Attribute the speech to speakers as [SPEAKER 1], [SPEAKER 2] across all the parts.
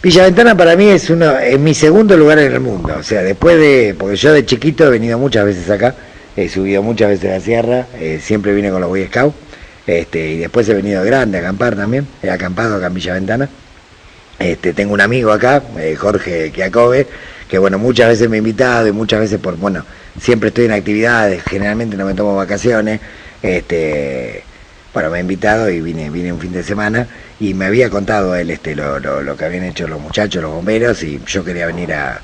[SPEAKER 1] Villa Ventana para mí es mi segundo lugar en el mundo, o sea, porque yo de chiquito he venido muchas veces acá, he subido muchas veces a la sierra, siempre vine con los Boy Scouts, y después he venido grande a acampar también, he acampado acá en Villa Ventana. Tengo un amigo acá, Jorge Chiacove, que bueno, muchas veces me ha invitado y muchas veces siempre estoy en actividades, generalmente no me tomo vacaciones, bueno, me ha invitado y vine un fin de semana y me había contado él lo que habían hecho los muchachos, los bomberos, y yo quería venir a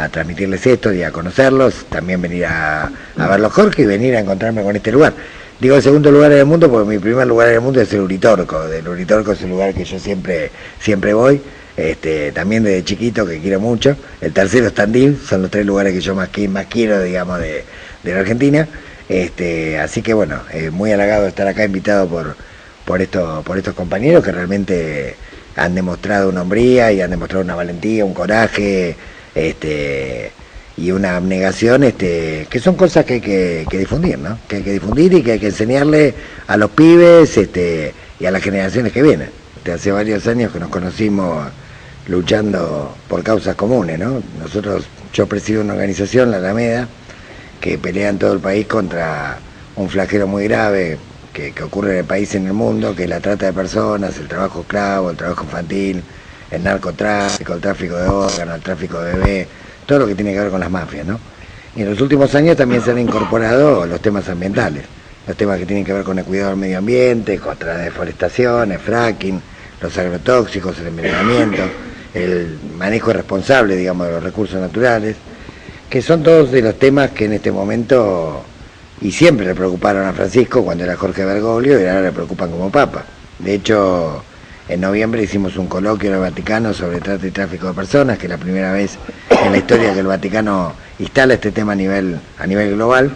[SPEAKER 1] transmitirles esto y a conocerlos, también venir a verlos Jorge y venir a encontrarme con este lugar. Digo el segundo lugar en el mundo porque mi primer lugar en el mundo es el Uritorco. Del Uritorco es el lugar que yo siempre voy, también desde chiquito, que quiero mucho. El tercero es Tandil, son los tres lugares que yo más quiero, digamos, de la Argentina. Así que bueno, muy halagado de estar acá, invitado por estos compañeros que realmente han demostrado una hombría y han demostrado una valentía, un coraje, y una abnegación, que son cosas que hay que difundir, ¿no? Que hay que difundir y que hay que enseñarle a los pibes, y a las generaciones que vienen. Hace varios años que nos conocimos luchando por causas comunes, ¿no? Yo presido una organización, la Alameda, que pelea en todo el país contra un flagelo muy grave que ocurre en el país y en el mundo, que es la trata de personas, el trabajo esclavo, el trabajo infantil, el narcotráfico, el tráfico de órganos, el tráfico de bebés, todo lo que tiene que ver con las mafias, ¿no? Y en los últimos años también se han incorporado los temas ambientales, los temas que tienen que ver con el cuidado del medio ambiente, contra la deforestación, el fracking, los agrotóxicos, el envenenamiento, el manejo responsable, digamos, de los recursos naturales, que son todos de los temas que en este momento y siempre le preocuparon a Francisco cuando era Jorge Bergoglio, y ahora le preocupan como Papa. De hecho, en noviembre hicimos un coloquio en el Vaticano sobre trata y tráfico de personas, que es la primera vez en la historia que el Vaticano instala este tema a nivel global,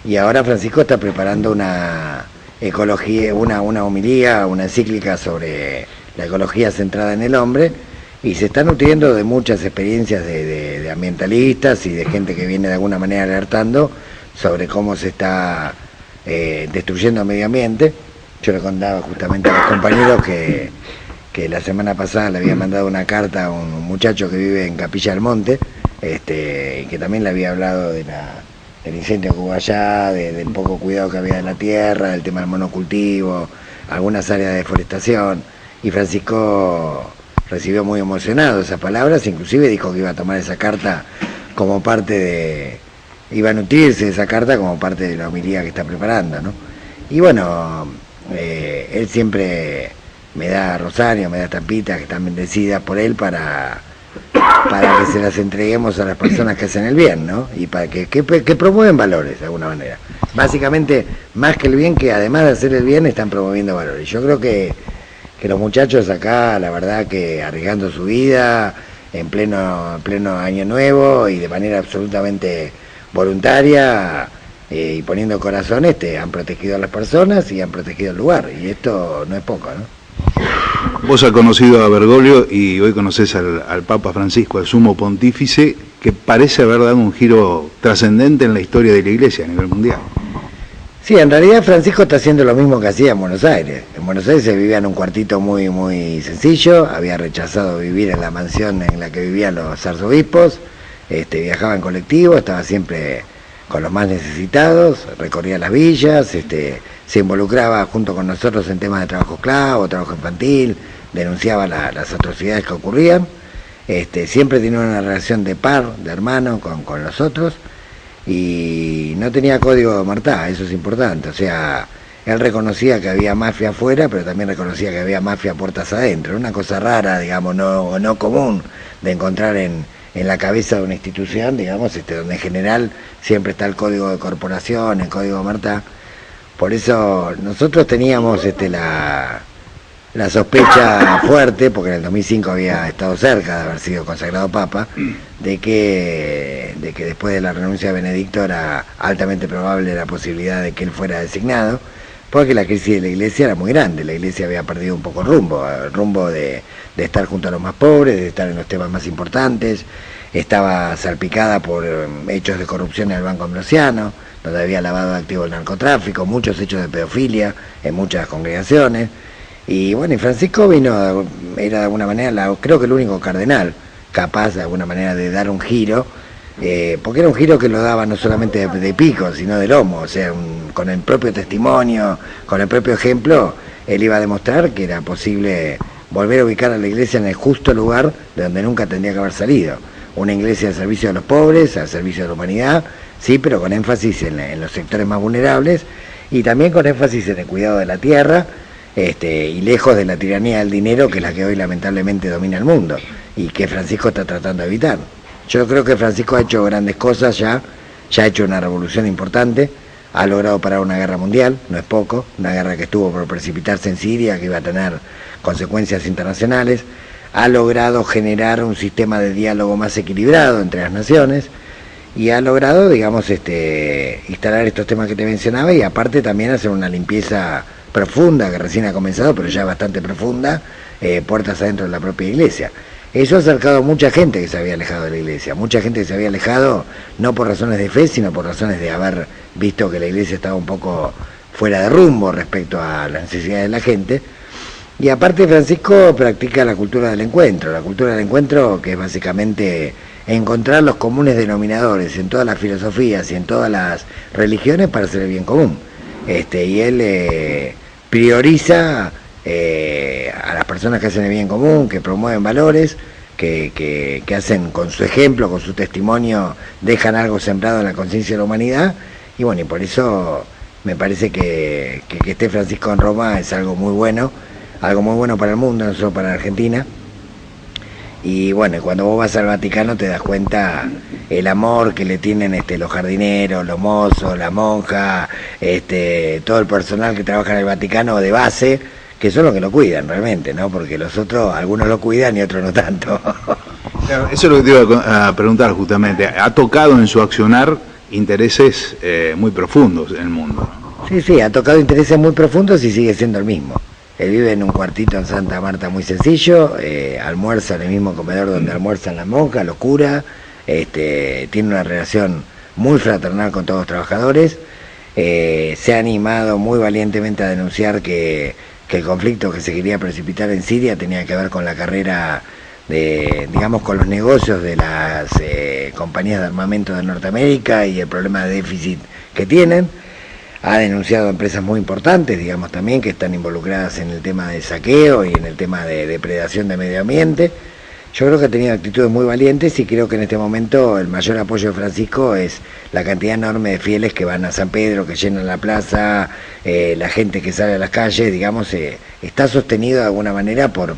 [SPEAKER 1] y ahora Francisco está preparando una ecología, una homilía, una encíclica sobre la ecología centrada en el hombre, y se está nutriendo de muchas experiencias de ambientalistas y de gente que viene de alguna manera alertando sobre cómo se está destruyendo el medio ambiente. Yo le contaba justamente a los compañeros que la semana pasada le había mandado una carta a un muchacho que vive en Capilla del Monte, y que también le había hablado del incendio que hubo allá, del poco cuidado que había de la tierra, del tema del monocultivo, algunas áreas de deforestación, y Francisco recibió muy emocionado esas palabras, inclusive dijo que iba a tomar esa carta como iba a nutrirse de esa carta como parte de la homilía que está preparando, ¿no? Y bueno, él siempre me da rosario, me da estampitas que están bendecidas por él para que se las entreguemos a las personas que hacen el bien, ¿no? Y para que promueven valores de alguna manera. Básicamente, más que el bien, que además de hacer el bien, están promoviendo valores. Yo creo que los muchachos acá, la verdad que arriesgando su vida en pleno año nuevo y de manera absolutamente voluntaria, y poniendo corazón, han protegido a las personas y han protegido el lugar, y esto no es poco, ¿no?
[SPEAKER 2] Vos has conocido a Bergoglio y hoy conocés al Papa Francisco, al sumo pontífice, que parece haber dado un giro trascendente en la historia de la Iglesia a nivel mundial.
[SPEAKER 1] Sí, en realidad Francisco está haciendo lo mismo que hacía en Buenos Aires. En Buenos Aires se vivía en un cuartito muy, muy sencillo, había rechazado vivir en la mansión en la que vivían los arzobispos, viajaba en colectivo, estaba siempre con los más necesitados, recorría las villas, se involucraba junto con nosotros en temas de trabajo esclavo, trabajo infantil, denunciaba las atrocidades que ocurrían, siempre tenía una relación de par, de hermano con los otros, y no tenía código de omertá, eso es importante. O sea, él reconocía que había mafia afuera, pero también reconocía que había mafia puertas adentro, una cosa rara, digamos, no común de encontrar en la cabeza de una institución, digamos, donde en general siempre está el código de corporación, el código de omertá. Por eso nosotros teníamos la sospecha fuerte, porque en el 2005 había estado cerca de haber sido consagrado Papa, de que después de la renuncia de Benedicto era altamente probable la posibilidad de que él fuera designado, porque la crisis de la Iglesia era muy grande. La Iglesia había perdido un poco el rumbo de estar junto a los más pobres, de estar en los temas más importantes, estaba salpicada por hechos de corrupción en el Banco Ambrosiano, donde había lavado de activos el narcotráfico, muchos hechos de pedofilia en muchas congregaciones. Y bueno, y Francisco vino, era de alguna manera, creo que el único cardenal capaz de alguna manera de dar un giro, porque era un giro que lo daba no solamente de pico, sino de lomo, o sea, con el propio testimonio, con el propio ejemplo, él iba a demostrar que era posible volver a ubicar a la iglesia en el justo lugar de donde nunca tendría que haber salido. Una iglesia al servicio de los pobres, al servicio de la humanidad, sí, pero con énfasis en los sectores más vulnerables y también con énfasis en el cuidado de la tierra, y lejos de la tiranía del dinero, que es la que hoy lamentablemente domina el mundo y que Francisco está tratando de evitar. Yo creo que Francisco ha hecho grandes cosas ya ha hecho una revolución importante, ha logrado parar una guerra mundial, no es poco, una guerra que estuvo por precipitarse en Siria, que iba a tener consecuencias internacionales, ha logrado generar un sistema de diálogo más equilibrado entre las naciones y ha logrado, digamos, instalar estos temas que te mencionaba y aparte también hacer una limpieza profunda, que recién ha comenzado, pero ya bastante profunda, puertas adentro de la propia iglesia. Eso ha acercado a mucha gente que se había alejado de la iglesia, mucha gente que se había alejado no por razones de fe, sino por razones de haber visto que la iglesia estaba un poco fuera de rumbo respecto a las necesidades de la gente. Y aparte Francisco practica la cultura del encuentro que es básicamente encontrar los comunes denominadores en todas las filosofías y en todas las religiones para hacer el bien común. Y él prioriza a las personas que hacen el bien común, que promueven valores, que hacen con su ejemplo, con su testimonio, dejan algo sembrado en la conciencia de la humanidad, y bueno, y por eso me parece que esté Francisco en Roma es algo muy bueno para el mundo, no solo para Argentina. Y bueno, cuando vos vas al Vaticano te das cuenta el amor que le tienen los jardineros, los mozos, la monja, todo el personal que trabaja en el Vaticano de base, que son los que lo cuidan realmente, ¿no? Porque los otros, algunos lo cuidan y otros no tanto.
[SPEAKER 2] Claro, eso es lo que te iba a preguntar justamente. Ha tocado en su accionar intereses muy profundos en el mundo, ¿no?
[SPEAKER 1] Sí, ha tocado intereses muy profundos y sigue siendo el mismo. Él vive en un cuartito en Santa Marta muy sencillo, almuerza en el mismo comedor donde almuerzan las monjas, los curas, tiene una relación muy fraternal con todos los trabajadores, se ha animado muy valientemente a denunciar que el conflicto que se quería precipitar en Siria tenía que ver con la carrera con los negocios de las compañías de armamento de Norteamérica y el problema de déficit que tienen. Ha denunciado empresas muy importantes, digamos también, que están involucradas en el tema de saqueo y en el tema de depredación de medio ambiente. Yo creo que ha tenido actitudes muy valientes y creo que en este momento el mayor apoyo de Francisco es la cantidad enorme de fieles que van a San Pedro, que llenan la plaza, la gente que sale a las calles, digamos, está sostenido de alguna manera por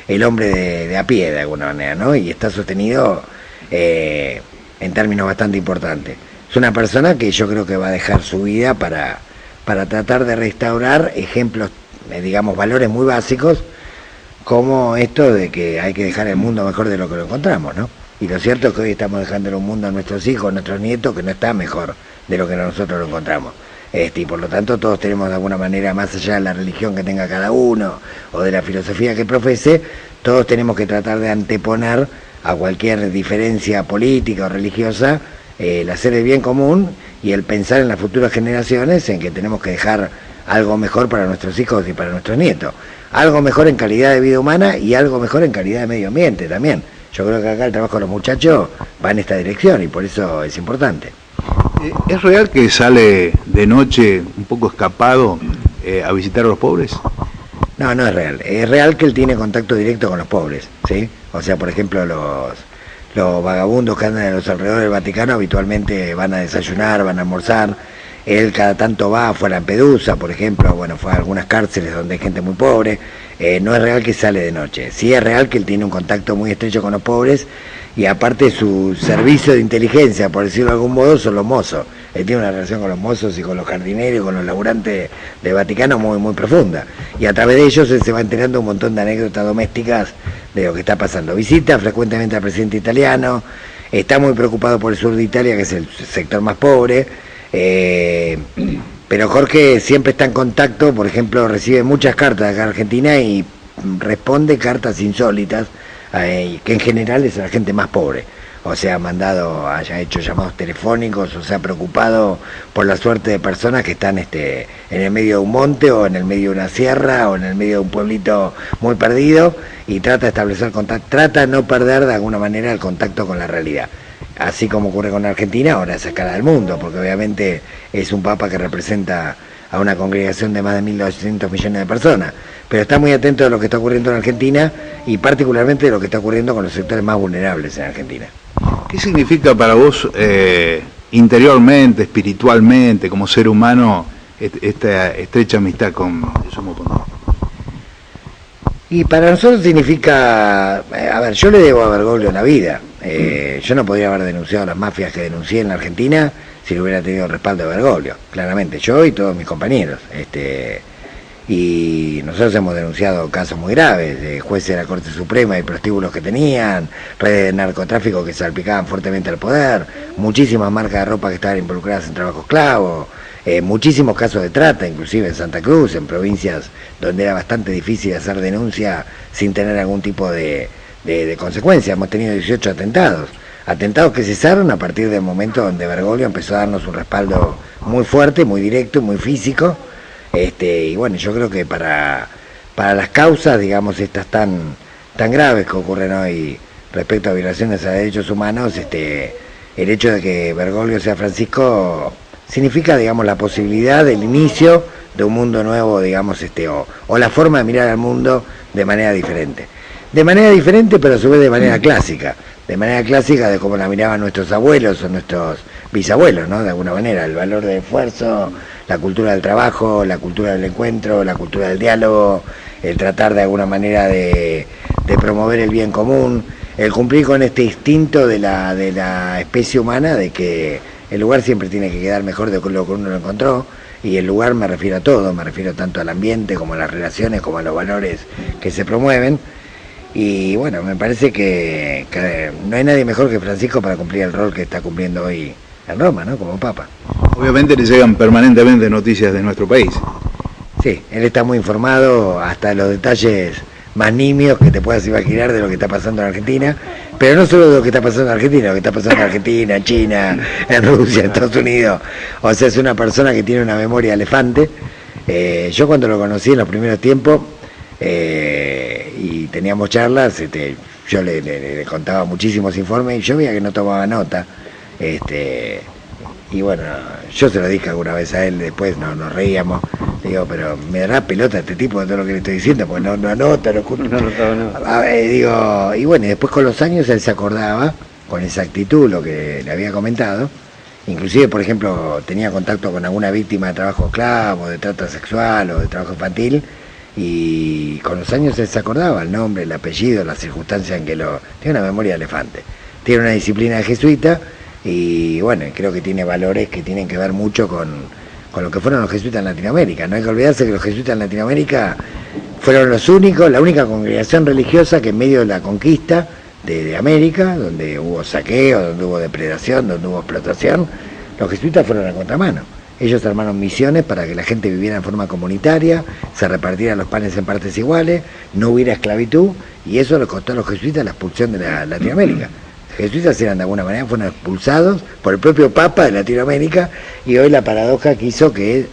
[SPEAKER 1] el hombre de a pie, de alguna manera, ¿no? Y está sostenido en términos bastante importantes. Es una persona que yo creo que va a dejar su vida para tratar de restaurar ejemplos, valores muy básicos, como esto de que hay que dejar el mundo mejor de lo que lo encontramos, ¿no? Y lo cierto es que hoy estamos dejando un mundo a nuestros hijos, a nuestros nietos, que no está mejor de lo que nosotros lo encontramos. Y por lo tanto todos tenemos de alguna manera, más allá de la religión que tenga cada uno, o de la filosofía que profese, todos tenemos que tratar de anteponer a cualquier diferencia política o religiosa el hacer el bien común y el pensar en las futuras generaciones, en que tenemos que dejar algo mejor para nuestros hijos y para nuestros nietos, algo mejor en calidad de vida humana y algo mejor en calidad de medio ambiente también. Yo creo que acá el trabajo de los muchachos va en esta dirección y por eso es importante.
[SPEAKER 2] ¿Es real que sale de noche un poco escapado a visitar a los pobres?
[SPEAKER 1] No, no es real. Es real que él tiene contacto directo con los pobres, ¿sí? O sea, por ejemplo, los vagabundos que andan en los alrededores del Vaticano habitualmente van a desayunar, van a almorzar. Él cada tanto fue a Lampedusa, por ejemplo, fue a algunas cárceles donde hay gente muy pobre. No es real que sale de noche. Sí es real que él tiene un contacto muy estrecho con los pobres y aparte su servicio de inteligencia, por decirlo de algún modo, son los mozos. Él tiene una relación con los mozos y con los jardineros y con los laburantes del Vaticano muy, muy profunda. Y a través de ellos él se va enterando un montón de anécdotas domésticas de lo que está pasando. Visita frecuentemente al presidente italiano, está muy preocupado por el sur de Italia, que es el sector más pobre. Pero Jorge siempre está en contacto, por ejemplo, recibe muchas cartas de acá en Argentina y responde cartas insólitas, que en general es la gente más pobre. o se ha mandado, haya hecho llamados telefónicos, o se ha preocupado por la suerte de personas que están en el medio de un monte, o en el medio de una sierra, o en el medio de un pueblito muy perdido, y trata de establecer contacto, trata de no perder de alguna manera el contacto con la realidad. Así como ocurre con Argentina, ahora es a escala del mundo, porque obviamente es un papa que representa a una congregación de más de 1.200 millones de personas, pero está muy atento de lo que está ocurriendo en Argentina, y particularmente de lo que está ocurriendo con los sectores más vulnerables en Argentina.
[SPEAKER 2] ¿Qué significa para vos interiormente, espiritualmente, como ser humano, esta estrecha amistad con el Sumo Pontífice?
[SPEAKER 1] Y para nosotros significa, a ver, yo le debo a Bergoglio la vida. Yo no podría haber denunciado las mafias que denuncié en la Argentina si no hubiera tenido el respaldo de Bergoglio, claramente, yo y todos mis compañeros. Y nosotros hemos denunciado casos muy graves, de jueces de la Corte Suprema y prostíbulos que tenían, redes de narcotráfico que salpicaban fuertemente al poder, muchísimas marcas de ropa que estaban involucradas en trabajo esclavo, muchísimos casos de trata, inclusive en Santa Cruz, en provincias donde era bastante difícil hacer denuncia sin tener algún tipo de consecuencia. Hemos tenido 18 atentados que cesaron a partir del momento donde Bergoglio empezó a darnos un respaldo muy fuerte, muy directo, muy físico. Y bueno, yo creo que para las causas, digamos, estas tan graves que ocurren hoy respecto a violaciones a derechos humanos, el hecho de que Bergoglio sea Francisco significa, digamos, la posibilidad del inicio de un mundo nuevo, digamos, o la forma de mirar al mundo de manera diferente. De manera diferente, pero a su vez de manera clásica. De manera clásica de como la miraban nuestros abuelos o nuestros bisabuelos, ¿no? De alguna manera, el valor del esfuerzo, la cultura del trabajo, la cultura del encuentro, la cultura del diálogo, el tratar de alguna manera de promover el bien común, el cumplir con este instinto de la especie humana de que el lugar siempre tiene que quedar mejor de lo que uno lo encontró, y el lugar me refiero a todo, me refiero tanto al ambiente como a las relaciones, como a los valores que se promueven. Y bueno, me parece que no hay nadie mejor que Francisco para cumplir el rol que está cumpliendo hoy en Roma, ¿no? Como Papa.
[SPEAKER 2] Obviamente le llegan permanentemente noticias de nuestro país.
[SPEAKER 1] Sí, él está muy informado hasta los detalles más nimios que te puedas imaginar de lo que está pasando en Argentina, pero no solo de lo que está pasando en Argentina, lo que está pasando en Argentina, en China, en Rusia, en Estados Unidos. O sea, es una persona que tiene una memoria elefante. Yo cuando lo conocí en los primeros tiempos, y teníamos charlas, yo le contaba muchísimos informes y yo veía que no tomaba nota, y bueno, yo se lo dije alguna vez a él, después nos reíamos, digo, pero me dará pelota este tipo de todo lo que le estoy diciendo, porque no anota, no a ver, digo, y bueno, y después con los años él se acordaba con exactitud lo que le había comentado, inclusive, por ejemplo, tenía contacto con alguna víctima de trabajo esclavo, de trata sexual o de trabajo infantil, y con los años él se acordaba el nombre, el apellido, las circunstancias en que tiene una memoria de elefante, tiene una disciplina de jesuita, y bueno, creo que tiene valores que tienen que ver mucho con lo que fueron los jesuitas en Latinoamérica. No hay que olvidarse que los jesuitas en Latinoamérica fueron la única congregación religiosa que en medio de la conquista de América, donde hubo saqueo, donde hubo depredación, donde hubo explotación, los jesuitas fueron a contramano. Ellos armaron misiones para que la gente viviera en forma comunitaria, se repartieran los panes en partes iguales, no hubiera esclavitud, y eso le costó a los jesuitas la expulsión de Latinoamérica. Los jesuitas eran de alguna manera, fueron expulsados por el propio Papa de Latinoamérica, y hoy la paradoja que hizo que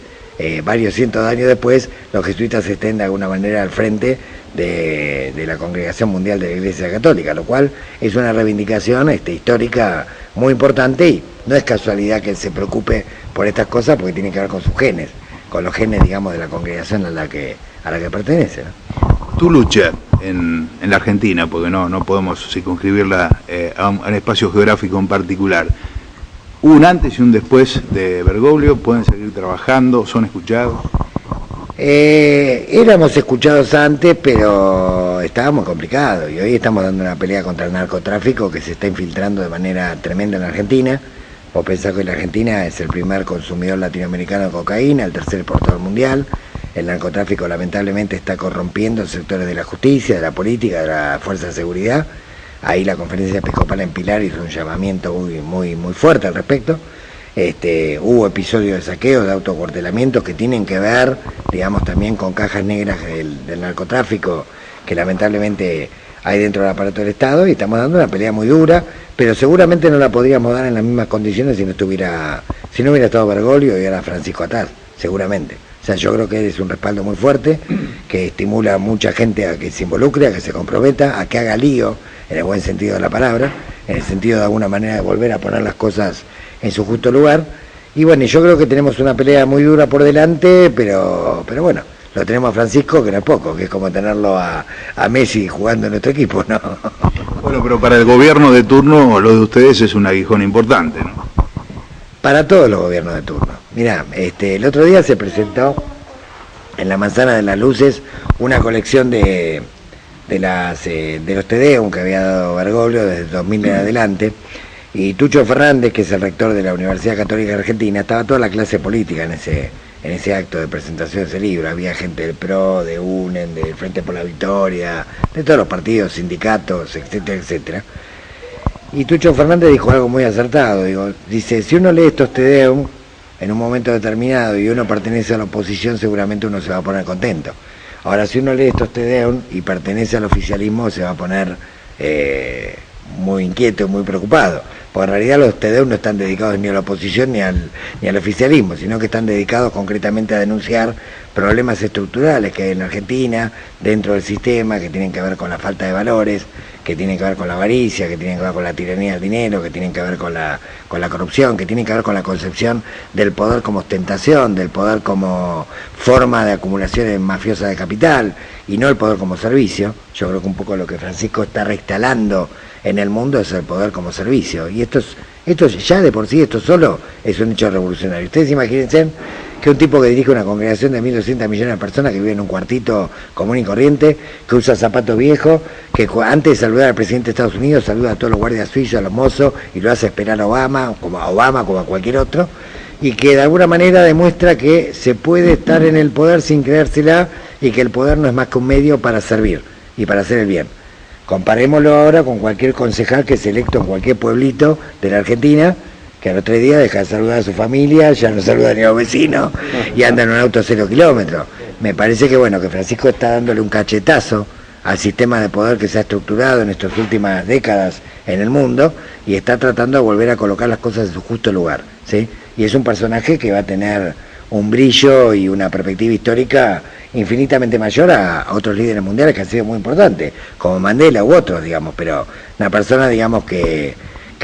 [SPEAKER 1] varios cientos de años después los jesuitas estén de alguna manera al frente de la Congregación Mundial de la Iglesia Católica, lo cual es una reivindicación histórica muy importante, y no es casualidad que él se preocupe por estas cosas porque tiene que ver con sus genes, con los genes, digamos, de la congregación a la que pertenece, ¿no?
[SPEAKER 2] Tu lucha en la Argentina, porque no podemos circunscribirla a un espacio geográfico en particular, un antes y un después de Bergoglio, ¿pueden seguir trabajando? ¿Son escuchados?
[SPEAKER 1] Éramos escuchados antes, pero estábamos complicados, y hoy estamos dando una pelea contra el narcotráfico que se está infiltrando de manera tremenda en la Argentina. Vos pensás que la Argentina es el primer consumidor latinoamericano de cocaína, el tercer exportador mundial. El narcotráfico lamentablemente está corrompiendo sectores de la justicia, de la política, de la fuerza de seguridad. Ahí la Conferencia Episcopal en Pilar hizo un llamamiento muy fuerte al respecto. Hubo episodios de saqueo, de autocuartelamientos que tienen que ver, digamos, también con cajas negras del narcotráfico que lamentablemente hay dentro del aparato del Estado, y estamos dando una pelea muy dura, pero seguramente no la podríamos dar en las mismas condiciones si no hubiera estado Bergoglio y ahora Francisco Ataz, seguramente. O sea, yo creo que es un respaldo muy fuerte, que estimula a mucha gente a que se involucre, a que se comprometa, a que haga lío, en el buen sentido de la palabra, en el sentido de alguna manera de volver a poner las cosas en su justo lugar. Y bueno, yo creo que tenemos una pelea muy dura por delante, pero bueno, lo tenemos a Francisco, que no es poco, que es como tenerlo a Messi jugando en nuestro equipo, ¿no?
[SPEAKER 2] Bueno, pero para el gobierno de turno, lo de ustedes es un aguijón importante, ¿no?
[SPEAKER 1] Para todos los gobiernos de turno. Mirá, el otro día se presentó en la Manzana de las Luces una colección de los Tedeum que había dado Bergoglio desde 2000 en adelante, y Tucho Fernández, que es el rector de la Universidad Católica Argentina, estaba toda la clase política en ese acto de presentación de ese libro. Había gente del PRO, de UNEN, del Frente por la Victoria, de todos los partidos, sindicatos, etcétera, etcétera. Y Tucho Fernández dijo algo muy acertado, dice, si uno lee estos Tedeum en un momento determinado y uno pertenece a la oposición, seguramente uno se va a poner contento. Ahora, si uno lee estos Tedeum y pertenece al oficialismo, se va a poner muy inquieto, muy preocupado, porque en realidad los Tedeum no están dedicados ni a la oposición ni al oficialismo, sino que están dedicados concretamente a denunciar problemas estructurales que hay en la Argentina, dentro del sistema, que tienen que ver con la falta de valores, que tienen que ver con la avaricia, que tienen que ver con la tiranía del dinero, que tienen que ver con la corrupción, que tienen que ver con la concepción del poder como ostentación, del poder como forma de acumulación mafiosa de capital, y no el poder como servicio. Yo creo que un poco lo que Francisco está reinstalando en el mundo es el poder como servicio, y esto ya de por sí, esto solo es un hecho revolucionario. Ustedes imagínense que un tipo que dirige una congregación de 1.200 millones de personas, que vive en un cuartito común y corriente, que usa zapatos viejos, que antes de saludar al presidente de Estados Unidos saluda a todos los guardias suizos, a los mozos, y lo hace esperar a Obama, como a cualquier otro, y que de alguna manera demuestra que se puede estar en el poder sin creérsela, y que el poder no es más que un medio para servir y para hacer el bien. Comparémoslo ahora con cualquier concejal que es electo en cualquier pueblito de la Argentina, que a los 3 días deja de saludar a su familia, ya no saluda ni a los vecinos y anda en un auto 0 kilómetros. Me parece que bueno, que Francisco está dándole un cachetazo al sistema de poder que se ha estructurado en estas últimas décadas en el mundo, y está tratando de volver a colocar las cosas en su justo lugar, ¿sí? Y es un personaje que va a tener un brillo y una perspectiva histórica infinitamente mayor a otros líderes mundiales que han sido muy importantes, como Mandela u otros, digamos, pero una persona, digamos, que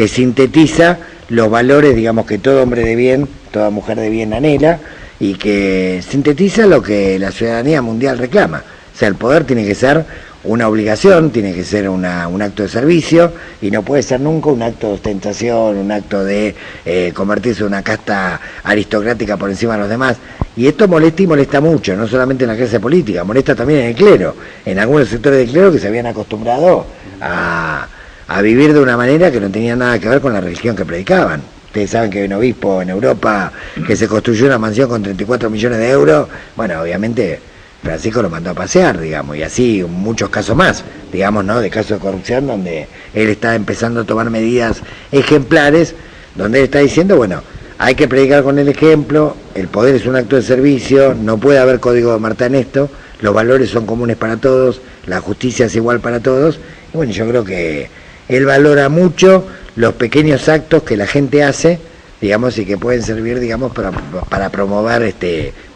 [SPEAKER 1] sintetiza los valores, digamos, que todo hombre de bien, toda mujer de bien anhela, y que sintetiza lo que la ciudadanía mundial reclama. O sea, el poder tiene que ser una obligación, tiene que ser un acto de servicio, y no puede ser nunca un acto de ostentación, un acto de convertirse en una casta aristocrática por encima de los demás. Y esto molesta, y molesta mucho, no solamente en la clase política, molesta también en el clero, en algunos sectores del clero que se habían acostumbrado a vivir de una manera que no tenía nada que ver con la religión que predicaban. Ustedes saben que hay un obispo en Europa que se construyó una mansión con 34 millones de euros. Bueno, obviamente Francisco lo mandó a pasear, digamos, y así muchos casos más, digamos, ¿no?, de casos de corrupción donde él está empezando a tomar medidas ejemplares, donde él está diciendo, bueno, hay que predicar con el ejemplo, el poder es un acto de servicio, no puede haber código de Marta en esto, los valores son comunes para todos, la justicia es igual para todos, y bueno, yo creo que él valora mucho los pequeños actos que la gente hace, digamos, y que pueden servir, digamos, para promover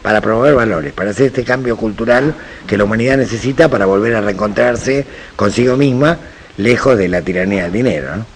[SPEAKER 1] valores, para hacer este cambio cultural que la humanidad necesita para volver a reencontrarse consigo misma, lejos de la tiranía del dinero, ¿no?